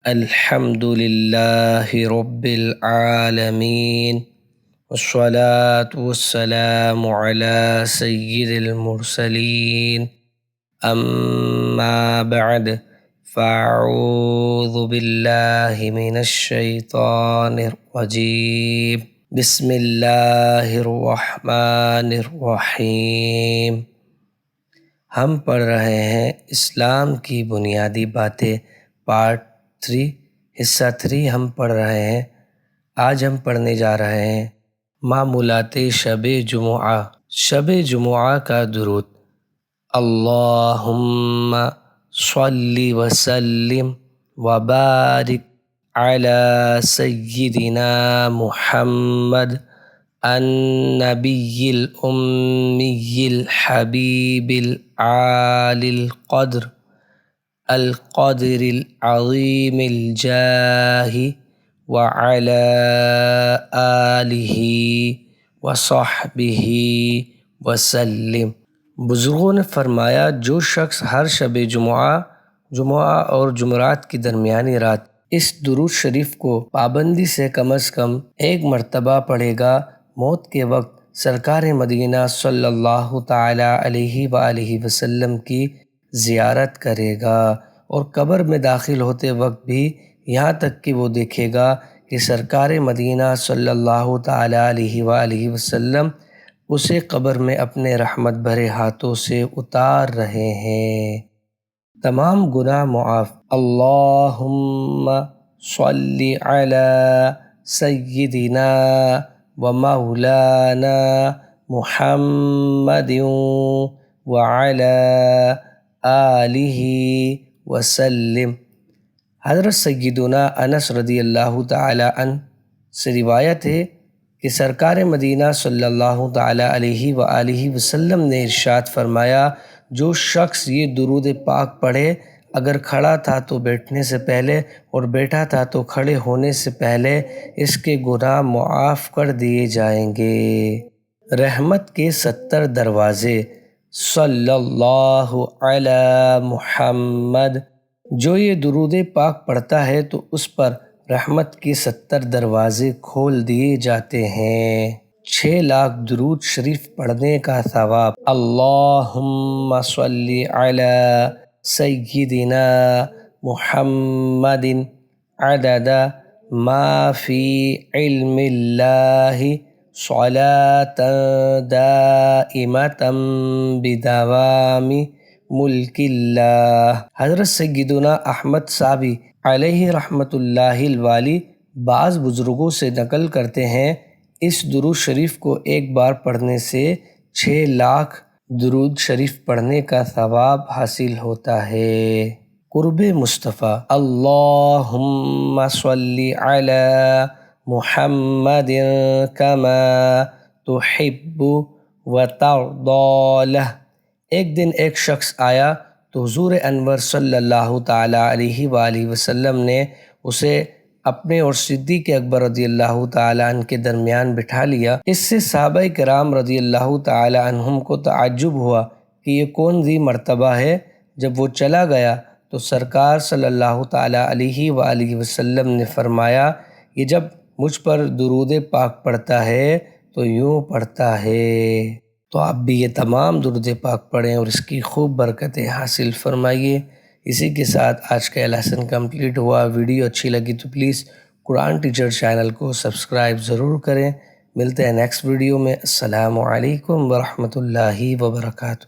الحمد للہ رب العالمین والصلاة والسلام علی سید المرسلین اما بعد فاعوذ باللہ من الشیطان الرجیم بسم اللہ الرحمن الرحیم۔ ہم پڑھ رہے ہیں اسلام کی بنیادی باتیں پارٹ 3 حصہ 3 ہم پڑھ رہے ہیں۔ آج ہم پڑھنے جا رہے ہیں معمولات شب جمعہ۔ شب جمعہ کا درود: اللہم صلی وسلم وبارک علی سیدنا محمد النبی الامی الحبیب العالی القدر العظیم الجاہ وعلی آلہ وصحبہ وسلم۔ بزرگوں نے فرمایا جو شخص ہر شب جمعہ اور جمعرات کی درمیانی رات اس درود شریف کو پابندی سے کم از کم ایک مرتبہ پڑھے گا، موت کے وقت سرکار مدینہ صلی اللہ تعالی علیہ وآلہ وسلم کی زیارت کرے گا، اور قبر میں داخل ہوتے وقت بھی یہاں تک کہ وہ دیکھے گا کہ سرکار مدینہ صلی اللہ تعالی علیہ وآلہ وسلم اسے قبر میں اپنے رحمت بھرے ہاتھوں سے اتار رہے ہیں۔ تمام گناہ معاف۔ اللہم صلی علی سیدنا و مولانا محمد وعلی آلہ وسلم۔ حضرت سیدنا انس رضی اللہ تعالی عنہ سے روایت ہے کہ سرکار مدینہ صلی اللہ تعالی علیہ وآلہ وسلم نے ارشاد فرمایا، جو شخص یہ درود پاک پڑھے، اگر کھڑا تھا تو بیٹھنے سے پہلے اور بیٹھا تھا تو کھڑے ہونے سے پہلے اس کے گناہ معاف کر دیے جائیں گے۔ رحمت کے 70 دروازے۔ صلی اللہ علی محمد۔ جو یہ درود پاک پڑھتا ہے تو اس پر رحمت کے 70 دروازے کھول دیے جاتے ہیں۔ 6 لاکھ درود شریف پڑھنے کا ثواب۔ اللہم صلی علی سیدنا محمد عدد ما فی علم اللہ صلاة دائمة بدوام ملک اللہ۔ حضرت سیدنا احمد صابی علیہ رحمۃ اللہ الوالی بعض بزرگوں سے نقل کرتے ہیں، اس درود شریف کو ایک بار پڑھنے سے 6 لاکھ درود شریف پڑھنے کا ثواب حاصل ہوتا ہے۔ قرب مصطفیٰ۔ اللہم صلی علی محمد کما تحب وترضی لہ۔ ایک دن ایک شخص آیا تو حضور انور صلی اللہ تعالی علیہ وآلہ وسلم نے اسے اپنے اور صدیق اکبر رضی اللہ تعالی عنہ کے درمیان بٹھا لیا۔ اس سے صحابہ کرام رضی اللہ تعالی عنہم کو تعجب ہوا کہ یہ کون ذی مرتبہ ہے۔ جب وہ چلا گیا تو سرکار صلی اللہ تعالی علیہ وآلہ وسلم نے فرمایا، یہ جب مجھ پر درود پاک پڑھتا ہے تو یوں پڑھتا ہے۔ تو آپ بھی یہ تمام درود پاک پڑھیں اور اس کی خوب برکتیں حاصل فرمائیے۔ اسی کے ساتھ آج کا لیسن کمپلیٹ ہوا۔ ویڈیو اچھی لگی تو پلیز قرآن ٹیچر چینل کو سبسکرائب ضرور کریں۔ ملتے ہیں نیکسٹ ویڈیو میں۔ السلام علیکم ورحمۃ اللہ وبرکاتہ۔